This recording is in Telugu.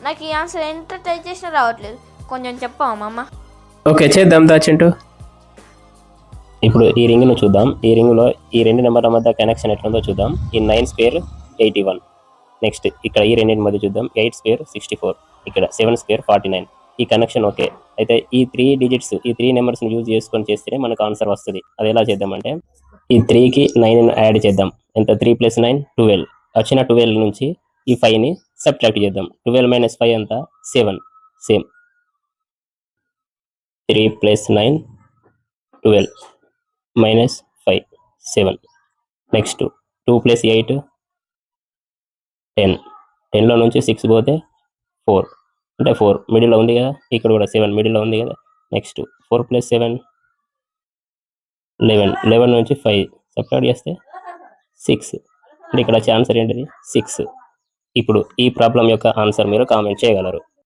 నాకు ఈ ఆన్సర్ ఎంత ట్రై చేసినా రావట్లేదు. కొంచెం చెప్పవా మామ? ఓకే, చేద్దాం దా చింటూ. ఇప్పుడు ఈ రింగ్ను చూద్దాం. ఈ రింగ్లో ఈ రెండు నెంబర్ల మధ్య కనెక్షన్ ఎట్లుందో చూద్దాం. ఈ 9 స్క్వేర్ 81. నెక్స్ట్ ఇక్కడ ఈ రెండింటి మధ్య చూద్దాం. 8 స్క్వేర్ 64. ఇక్కడ 7 స్క్వేర్ 49. ఈ కనెక్షన్ ఓకే. అయితే ఈ 3 డిజిట్స్, ఈ 3 నెంబర్స్ని యూజ్ చేసుకొని చేస్తేనే మనకు ఆన్సర్ వస్తుంది. అది ఎలా చేద్దామంటే ఈ 3కి 9 యాడ్ చేద్దాం. ఎంత? 3 + 9 12. వచ్చిన 12 నుంచి ఈ 5ని సబ్ట్రాక్ట్ చేద్దాం. 12 - 5 ఎంత? 7. సేమ్ 3 + 9 12 -5 7. నెక్స్ట్ 2 + 8 10. 10లో నుంచి 6 పోతే 4 అంటే 4 మిడిల్లో ఉంది కదా. ఇక్కడ కూడా 7 మిడిల్లో ఉంది కదా. నెక్స్ట్ 4 + 7 11. 11 నుంచి 5 సబ్ట్రాక్ట్ చేస్తే 6. అంటే ఇక్కడ వచ్చే ఆన్సర్ ఏంటిది? 6. ఇప్పుడు ఈ ప్రాబ్లం యొక్క ఆన్సర్ మీరు కామెంట్ చేయగలరు.